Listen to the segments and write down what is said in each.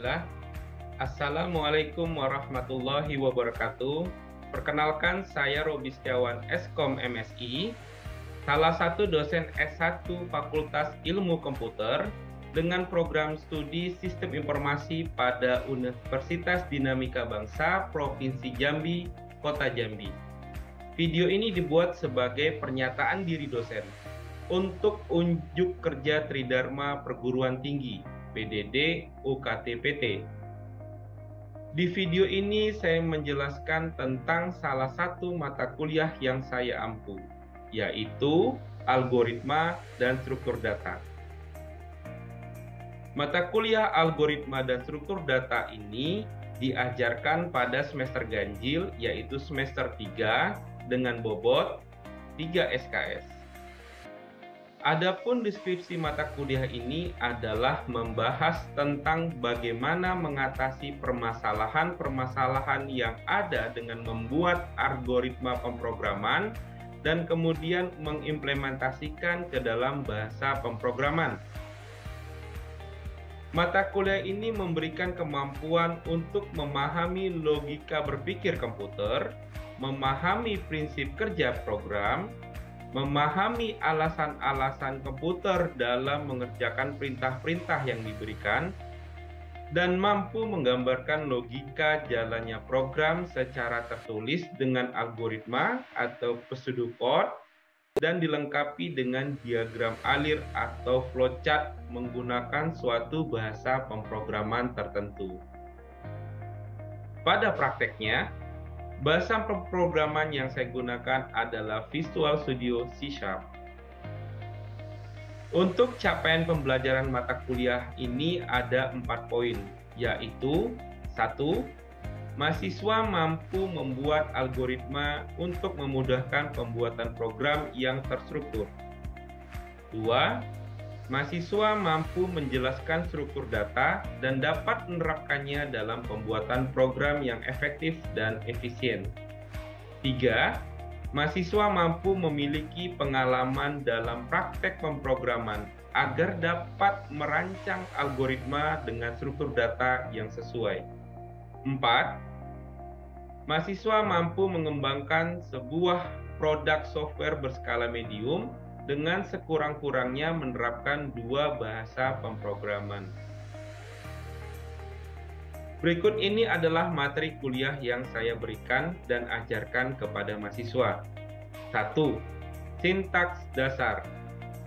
Bismillah. Assalamualaikum warahmatullahi wabarakatuh. Perkenalkan, saya Robi Setiawan, Eskom MSI, salah satu dosen S1 Fakultas Ilmu Komputer dengan program studi Sistem Informasi pada Universitas Dinamika Bangsa, Provinsi Jambi, Kota Jambi. Video ini dibuat sebagai pernyataan diri dosen untuk unjuk kerja Tridharma Perguruan Tinggi, PDD UKT-PT. Di video ini saya menjelaskan tentang salah satu mata kuliah yang saya ampu, yaitu algoritma dan struktur data. Mata kuliah algoritma dan struktur data ini diajarkan pada semester ganjil, yaitu semester 3 dengan bobot 3 SKS. Adapun deskripsi mata kuliah ini adalah membahas tentang bagaimana mengatasi permasalahan-permasalahan yang ada dengan membuat algoritma pemrograman dan kemudian mengimplementasikan ke dalam bahasa pemrograman. Mata kuliah ini memberikan kemampuan untuk memahami logika berpikir komputer, memahami prinsip kerja program, memahami alasan-alasan komputer dalam mengerjakan perintah-perintah yang diberikan, dan mampu menggambarkan logika jalannya program secara tertulis dengan algoritma atau pseudocode dan dilengkapi dengan diagram alir atau flowchart menggunakan suatu bahasa pemrograman tertentu. Pada prakteknya, bahasa pemrograman yang saya gunakan adalah Visual Studio C#. Untuk capaian pembelajaran mata kuliah ini ada 4 poin, yaitu 1. Mahasiswa mampu membuat algoritma untuk memudahkan pembuatan program yang terstruktur. 2. Mahasiswa mampu menjelaskan struktur data dan dapat menerapkannya dalam pembuatan program yang efektif dan efisien. 3. Mahasiswa mampu memiliki pengalaman dalam praktek pemrograman agar dapat merancang algoritma dengan struktur data yang sesuai. 4. Mahasiswa mampu mengembangkan sebuah produk software berskala medium dengan sekurang-kurangnya menerapkan 2 bahasa pemrograman. Berikut ini adalah materi kuliah yang saya berikan dan ajarkan kepada mahasiswa. 1. Sintaks dasar,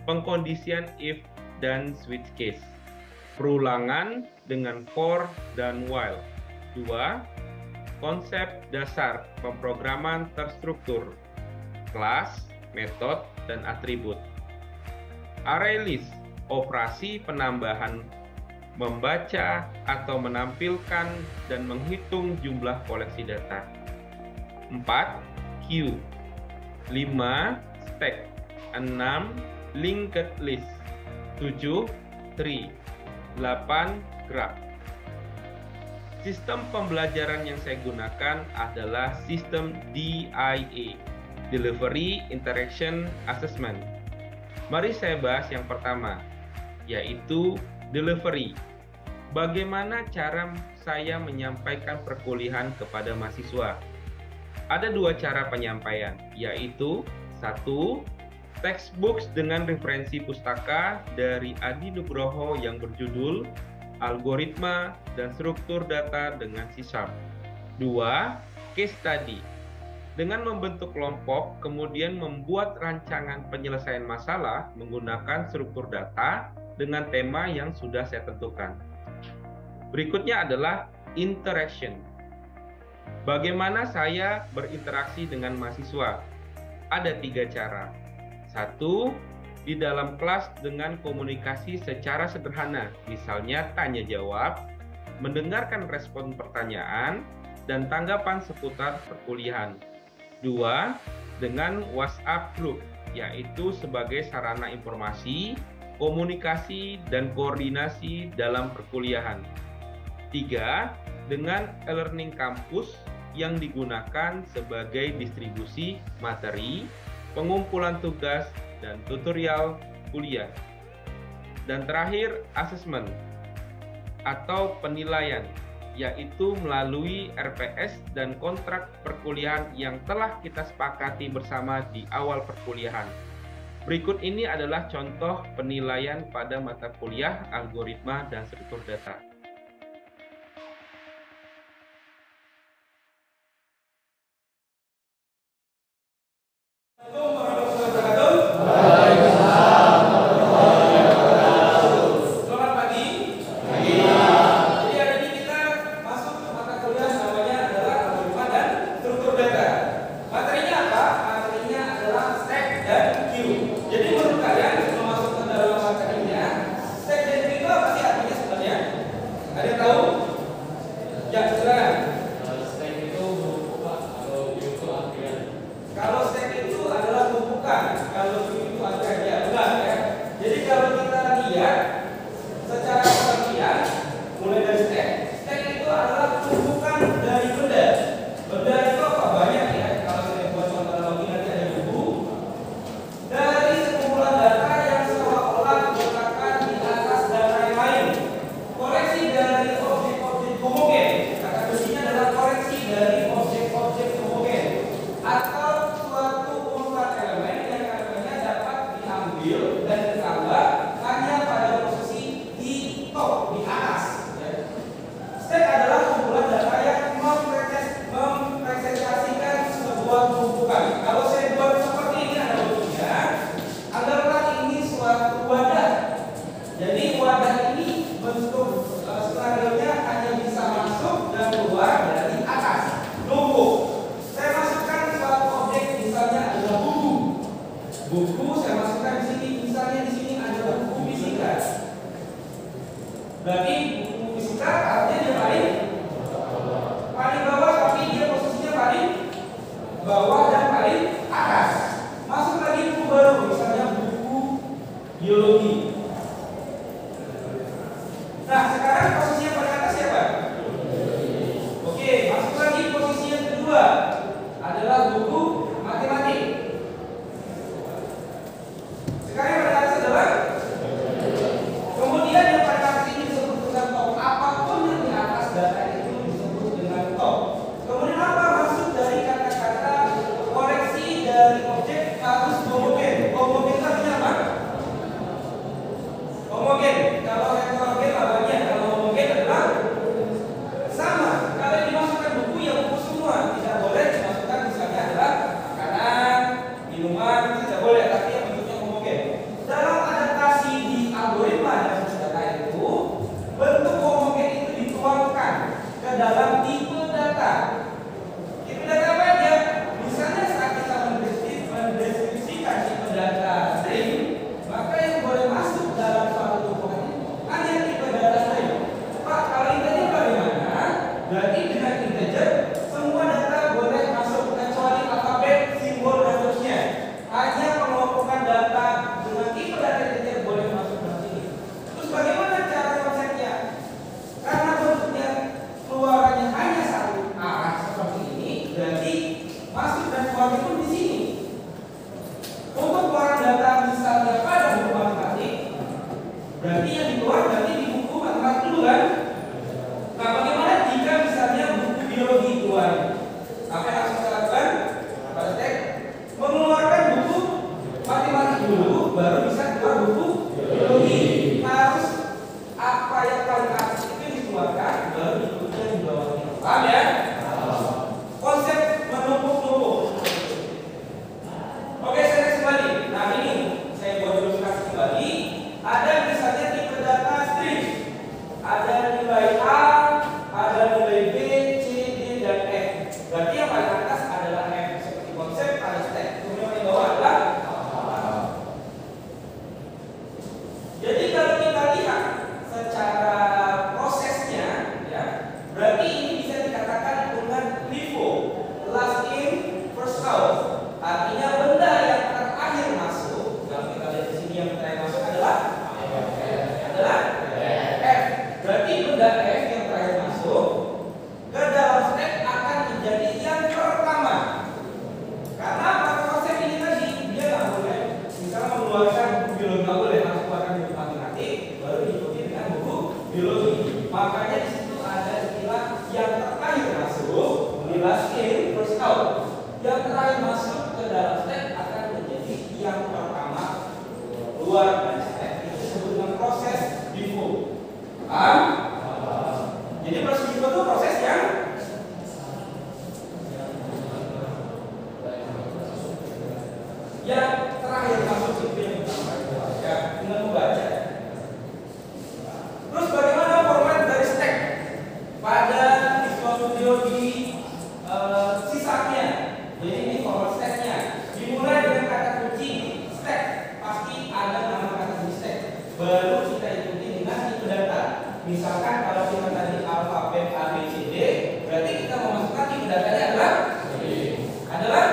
pengkondisian if dan switch case, perulangan dengan for dan while. 2. Konsep dasar pemrograman terstruktur, kelas, metode, dan atribut. Array list, operasi penambahan, membaca atau menampilkan dan menghitung jumlah koleksi data. 4. Queue. 5. Stack. 6. Linked list. 7. Tree. 8. Graph. Sistem pembelajaran yang saya gunakan adalah sistem DIA, Delivery Interaction Assessment. Mari saya bahas yang pertama, yaitu delivery. Bagaimana cara saya menyampaikan perkuliahan kepada mahasiswa? Ada 2 cara penyampaian, yaitu 1. Textbooks dengan referensi pustaka dari Adi Nugroho yang berjudul Algoritma dan Struktur Data dengan C#. 2. Case study. Dengan membentuk kelompok, kemudian membuat rancangan penyelesaian masalah menggunakan struktur data dengan tema yang sudah saya tentukan. Berikutnya adalah interaction. Bagaimana saya berinteraksi dengan mahasiswa? Ada 3 cara. 1. Di dalam kelas dengan komunikasi secara sederhana, misalnya tanya jawab, mendengarkan respon pertanyaan, dan tanggapan seputar perkuliahan. 2. Dengan WhatsApp group, yaitu sebagai sarana informasi, komunikasi, dan koordinasi dalam perkuliahan. 3. Dengan e-learning kampus yang digunakan sebagai distribusi materi, pengumpulan tugas, dan tutorial kuliah. Dan terakhir, asesmen. atau penilaian, yaitu melalui RPS dan kontrak perkuliahan yang telah kita sepakati bersama di awal perkuliahan. Berikut ini adalah contoh penilaian pada mata kuliah algoritma dan struktur data. Jadi kalau kita lihat secara prosesnya, ya, berarti Jadi proses input itu proses yang terakhir masuk itu yang pertama ya, dengan membaca. Terus bagaimana format dari stack pada Visual Studio di sisanya? Jadi ini format stacknya. Dimulai dengan kata kunci stack, pasti ada nama kata kunci stack. Baru kita ikuti dengan tipe data. Misalkan kalau kita tadi alfabet A B C D, berarti kita memasukkan tipe datanya adalah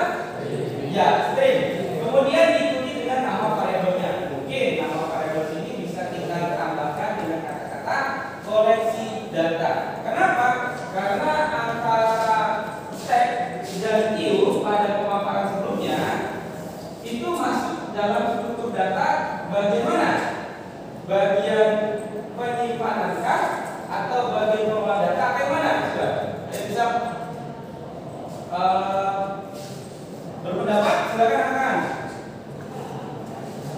ya string. Kemudian diikuti dengan nama variabelnya. Mungkin nama variabel ini bisa kita tambahkan dengan kata-kata koleksi data. Kenapa? Karena antara stack dan queue pada pemaparan sebelumnya itu masuk dalam struktur data bagaimana? Bagian penyimpanankah atau bagian pengelola data atau yang mana? Sudah. Ada bisa berpendapat? Silakan rekan.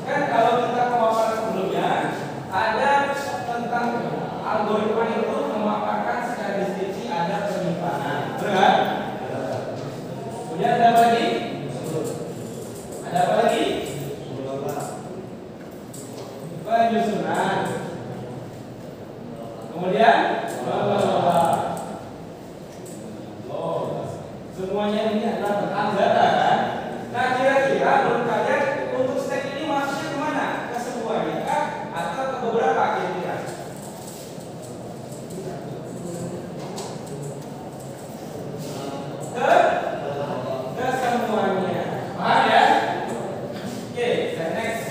Kan kalau kita pemaparan sebelumnya ada tentang algoritma itu memaparkan secara deskripsi ada penyimpanan, benar? Kemudian ada apa lagi? Ada apa lagi? Penyusunan. Kemudian mengelola. Semuanya ini adalah tentang data kan? Nah kira-kira menurut kalian untuk stack ini masuknya kemana? Ke semuanya kah? Atau ke beberapa kira-kira? Ke semuanya. Paham ya? Oke, next.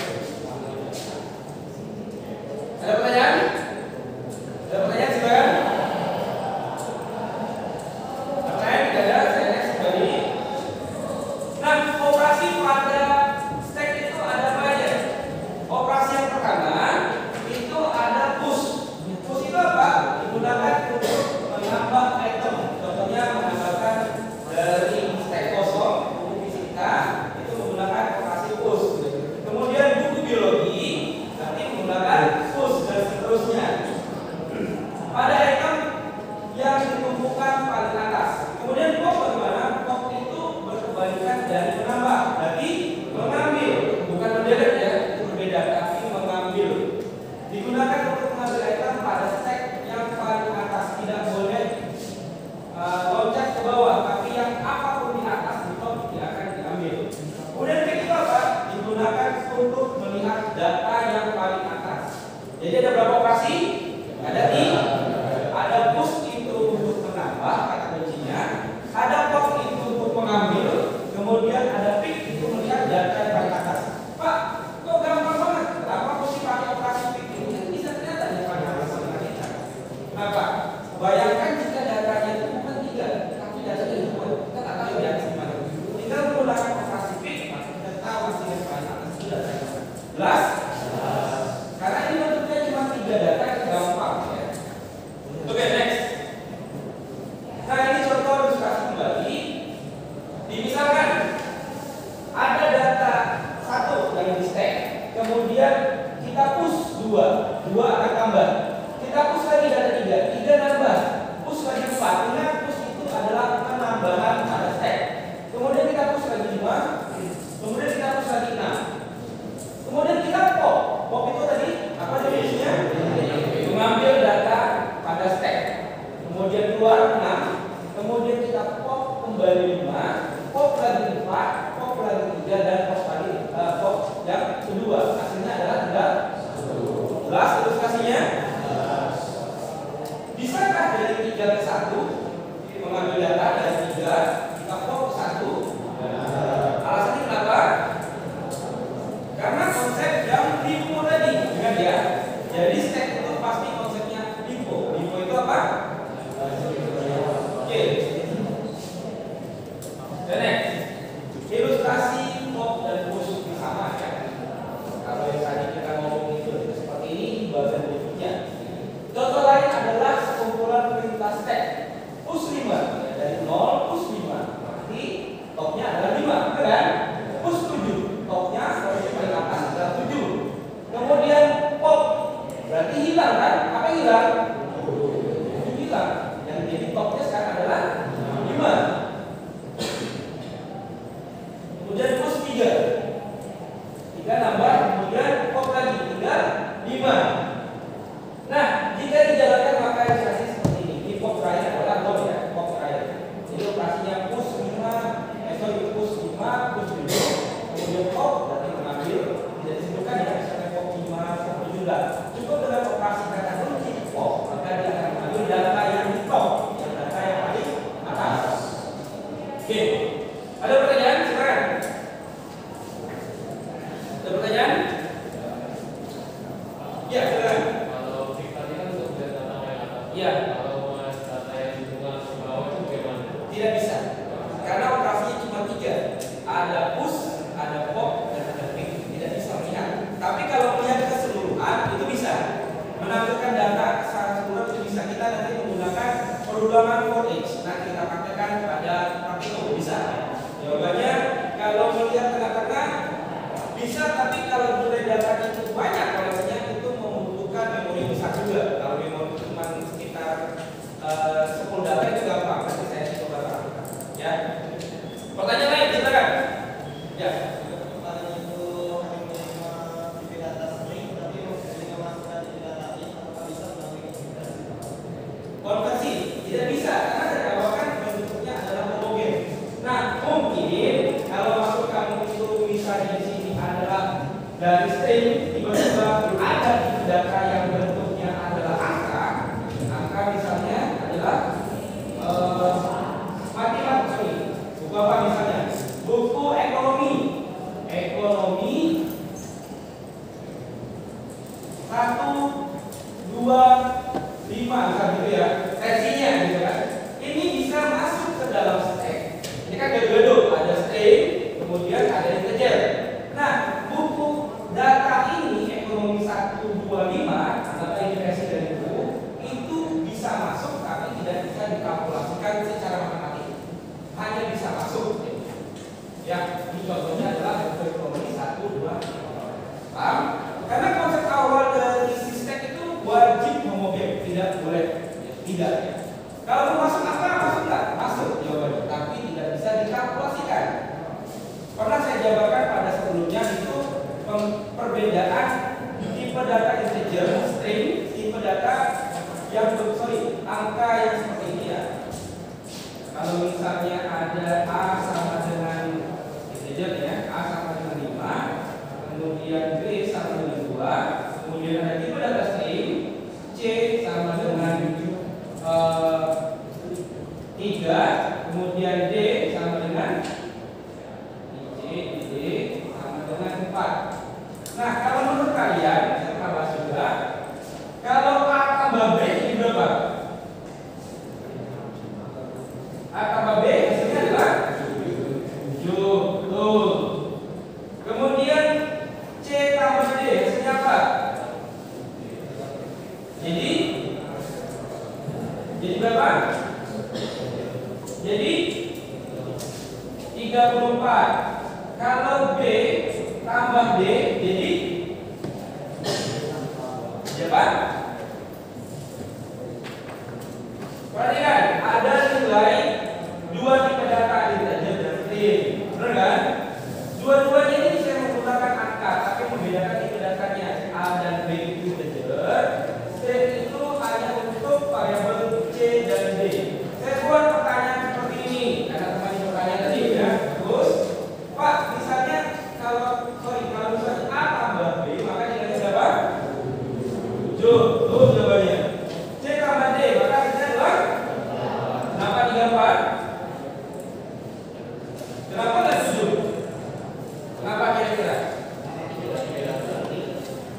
Ada pertanyaan? Ada pertanyaan silakan. Pertanyaan tidak ada, saya next kembali. Nah, operasi pada stack itu ada apa aja? Operasi yang pertama itu ada push. Push itu apa? Digunakan untuk menambah item. Contohnya menambahkan dari stack kosong buku fisika itu menggunakan operasi push. Kemudian buku biologi nanti menggunakan push dan seterusnya. Pada item yang ditumpukan paling atas. Kemudian pop bagaimana? Pop itu berkebalikan dari menambah, jadi mengambil, bukan mendelete ya, itu berbeda, tapi mengambil. Digunakan untuk mengambil item pada stack yang paling atas, tidak boleh loncat ke bawah, tapi yang apapun di atas itu tidak akan diambil. Kemudian ketiga apa? Digunakan untuk melihat data yang paling atas. Jadi ada berapa operasi? Ada tiga. Ada push itu untuk menambah kata kuncinya, ada pop itu untuk mengambil, kemudian ada pick itu melihat data yang paling atas. Pak, kok gampang banget? Kenapa mesti pakai operasi pick ini? Bisa ternyata di paling atas kita. Kenapa? Bayangkan jika datanya itu bukan tiga, tapi datanya itu dua. Kita tak tahu di atas gimana. Tinggal menggunakan operasi pick, maka kita tahu hasil yang paling atas itu datanya. Jelas? Karena ini bentuknya cuma tiga data yang gampang ya. Oke, next. Nah, ini contoh ilustrasi kembali. Misalkan ada data satu yang di stack, kemudian kita push dua akan tambah. Kita push lagi data tiga nambah. Push lagi 4. Ingat push itu adalah penambahan pada stack. Kemudian kita push lagi 5. Kemudian kita push lagi 6. Kemudian kita pop. Pop itu tadi apa definisinya? Mengambil data pada stack. Kemudian keluar 6. Kemudian kita pop kembali 5. Pop lagi 4. Pop lagi 3 dan pop lagi pop yang kedua. Hasilnya adalah 3. Jelas ilustrasinya? Bisakah dari 3 ke 1 mengambil data dari 3 kita pop ke 1? Alasannya kenapa? Karena konsep yang LIFO tadi, ingat ya. Jadi stack itu pasti konsepnya LIFO. LIFO itu apa? Oke. perulangan for each. Nah, kita praktekkan pada praktikum bisa. Jawabannya kalau melihat tengah-tengah bisa, tapi kalau nilai data itu banyak koleksinya itu membutuhkan memori besar juga. Kalau memori cuma sekitar 10 data itu gampang. Nanti saya coba terangkan. Ya. Pertanyaan lain, silakan. Ya. Konversi tidak bisa karena dari awal kan bentuknya adalah homogen. Nah, mungkin kalau maksud kamu itu misalnya di sini adalah dari string, tiba-tiba ada data yang bentuknya adalah angka. Angka misalnya adalah buku apa misalnya? Buku ekonomi. Ekonomi 1, 2, 5 misalnya gitu ya. Versinya gitu kan. Ini bisa masuk ke dalam stack. Ini kan gado-gado, ada string, kemudian ada integer. Nah, buku data ini ekonomi 1, 2, 5, atau ini versi dari buku itu bisa masuk tapi tidak bisa dikalkulasikan secara matematik. Hanya bisa masuk. Ya, ini contohnya adalah buku ekonomi 1, 2, 5. Paham? Karena konsep awal dari stack itu wajib homogen, tidak boleh tidak ya. Kalau masuk apa? Masuk nggak? Masuk jawabannya, tapi tidak bisa dikalkulasikan. Pernah saya jabarkan pada sebelumnya itu perbedaan tipe data integer, string, tipe data yang angka yang seperti ini ya. Kalau misalnya ada A sama dengan integer ya, A sama dengan 5, kemudian B sama dengan 2, kemudian ada tipe data string, C sama dengan 3, kemudian D sama dengan D sama dengan 4. Nah, kalau menurut kalian, saya bahas juga, kalau A tambah B ini berapa? A tambah B hasilnya adalah 7. Betul. Kemudian C tambah D hasilnya apa? Jadi berapa? Jadi 34. Kalau B tambah D jadi berapa? Perhatikan, ada nilai 2 tipe data integer dan string. Benar kan? Dua-duanya ini saya menggunakan angka, tapi membedakan tipe datanya. A dan B itu integer, string itu hanya untuk variabel C dan D. Saya buat pertanyaan seperti ini karena teman bertanya tadi ya. Terus, Pak, misalnya kalau misalnya A tambah B, maka nilainya berapa? 7. Tuh jawabannya. C tambah D, maka hasilnya adalah kenapa 34? Kenapa nggak 7? Kenapa kira-kira?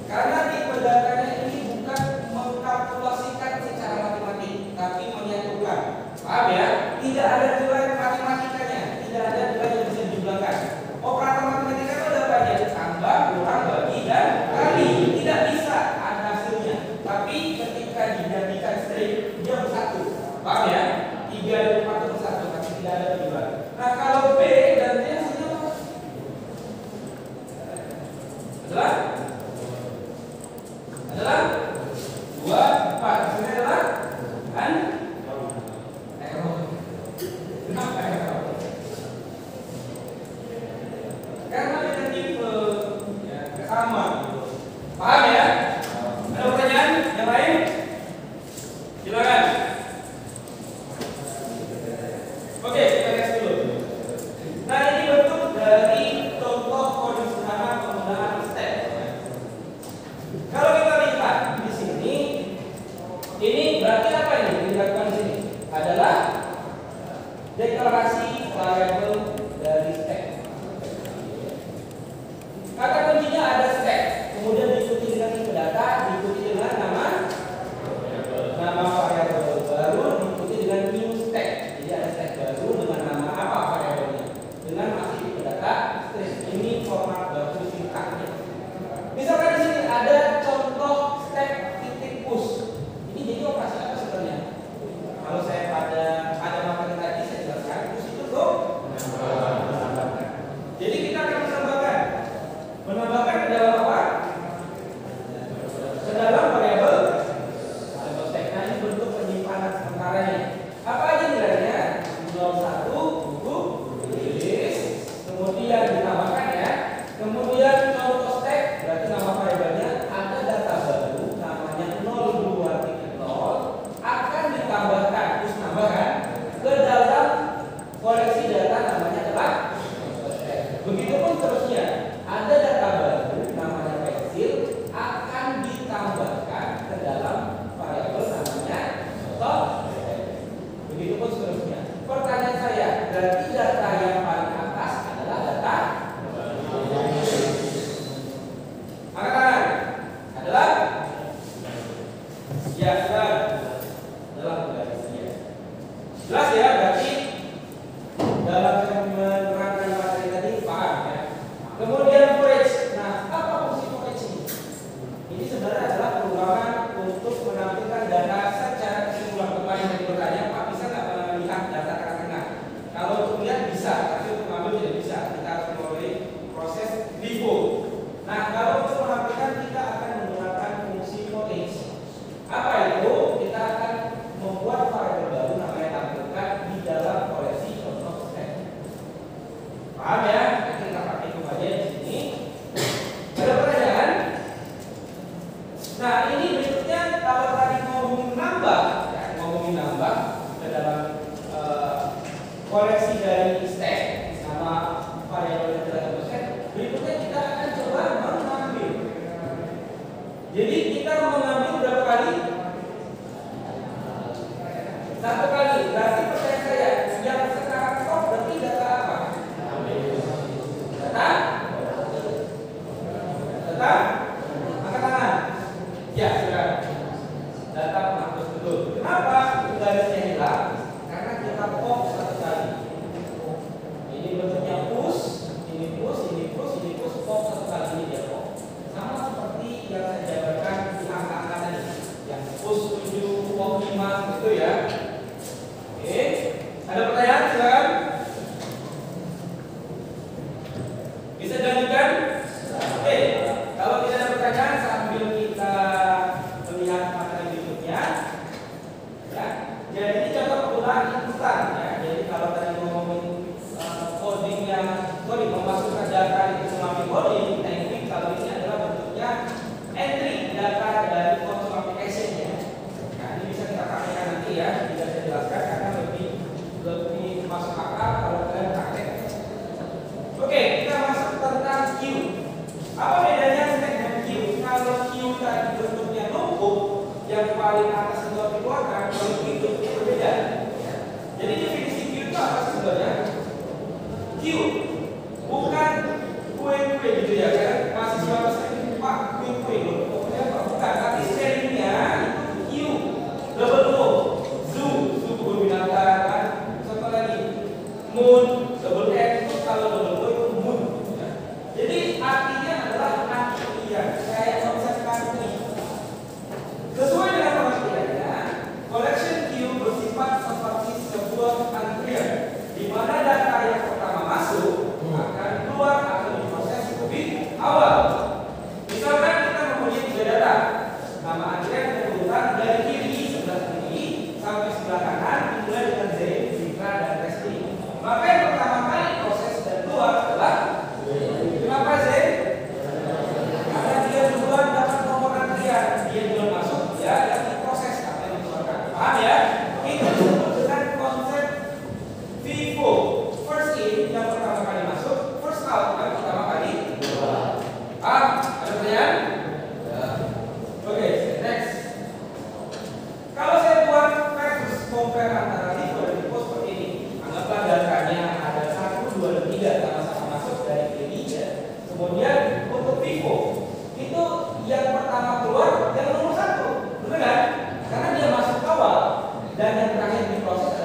Karena tipe datanya ini bukan mengkalkulasikan secara matematik, tapi menyatukan. Paham ya? Tidak ada nilai matematikanya, tidak ada nilai yang bisa dijumlahkan. Operator matematika itu ada banyak, tambah, kurang, bagi, dan kali. Tidak bisa ada hasilnya. Tapi ketika dijadikan string, dia bersatu. Paham ya? 3 dan 4 itu bersatu, tapi tidak ada perubahan. Nah, kalau B dan D hasilnya apa? Adalah 2, 4. Hasilnya adalah kan? Kenapa karena beda tipe ya, sama. Paham ya? Ada pertanyaan yang lain? Silakan. Oke, kita lihat dulu. Nah, ini bentuk dari contoh kode sederhana penggunaan step. Kalau kita lihat di sini, ini berarti apa ini? Dilakukan di sini adalah deklarasi variabel dari stack. Kata kuncinya ada stack, kemudian diikuti dengan tipe data, diikuti dengan nama variabel baru, diikuti dengan new stack. Jadi ada stack baru dengan nama apa variabelnya? Dengan masih tipe data string. Ini format baru sintaknya. Misalkan di sini ada contoh stack titik push. Ini jadi operasi apa sebenarnya? Kalau saya Jelas ya, berarti dalam menerangkan materi tadi paham ya. Kemudian forage. Nah, apa fungsi forage ini? Ini sebenarnya adalah perubahan untuk menampilkan data secara keseluruhan. Kemarin dari pertanyaan, Pak bisa nggak melihat data tengah-tengah? Kalau untuk melihat bisa, tapi untuk mengambil tidak bisa. Kita harus melalui proses pivot. Nah, kalau untuk menampilkan kita akan menggunakan fungsi forage. Apa itu? Kita akan membuat variabel baru namanya tampilkan di dalam koleksi contoh stek. Paham ya? Nanti kita pakai itu aja di sini. Ada pertanyaan? Nah, ini berikutnya kalau tadi ngomongin nambah, ya, ngomongin nambah ke dalam koleksi dari stek sama variabel dari dalam stek. Berikutnya kita akan coba mengambil. Jadi kita mengambil berapa kali? Satu kali. Berarti percaya saya, yang sekarang stop berarti data apa? Data? Data? Angkat tangan. Ya, sudah. Data penghapus betul. Kenapa garisnya hilang? Karena kita pop satu kali. Ini bentuknya push, ini push, ini push, ini push, pop satu kali ini dia pop. Sama seperti yang saya jabarkan di angka-angka tadi, yang push 7, pop 5 gitu ya. Oke, ada pertanyaan silakan. Bisa dilanjutkan? Oke, kalau tidak ada pertanyaan sambil kita melihat materi berikutnya. Ya, jadi ini contoh penggunaan inputan ya. Jadi kalau tadi ngomongin coding yang memasukkan data itu mengambil coding, teknik kalau ini adalah bentuknya entry data dari console application ya. Nah, ini bisa kita praktekkan nanti ya, tidak saya jelaskan karena lebih masuk akal kalau kalian praktek. Oke, kita masuk tentang queue. Apa bedanya stack dan queue? Kalau queue tadi bentuknya numpuk, yang paling atas itu dikeluarkan, kalau itu berbeda. Jadi definisi queue itu apa sebenarnya? Queue bukan kue-kue gitu ya kan? Mahasiswa pasti Pak kue-kue loh. Pokoknya apa? Bukan, tapi spellingnya itu queue. Double O, zoo, zoo kebun binatang kan? Satu lagi, moon, double N itu kalau double O itu moon. Ya. Jadi artinya adalah antrian, kayak konsep country. Sesuai dengan pengertiannya, collection queue bersifat seperti sebuah antrian, di mana data yang pertama masuk akan keluar atau diproses lebih awal. Misalkan kita mempunyai 3 data, nama antrian berurutan dari kiri sebelah kiri sampai sebelah kanan dimulai dengan Z, Zikra, dan Resti. Maka yang pertama kali proses dan keluar adalah kenapa Z? Karena dia duluan dapat nomor antrian, dia duluan masuk, dia yang diproses atau yang dikeluarkan. Paham ya? Itu disebut dengan konsep FIFO. First in yang pertama kali masuk, first out yang pertama kali keluar. Ada pertanyaan? Oke, next. Kalau saya buat versus compare antara LIFO dan LIFO seperti ini, anggaplah datanya ada 1, 2, dan 3 sama-sama masuk dari kiri ya. Kemudian untuk LIFO itu yang pertama keluar yang nomor 1, benar kan? Karena dia masuk awal dan yang terakhir diproses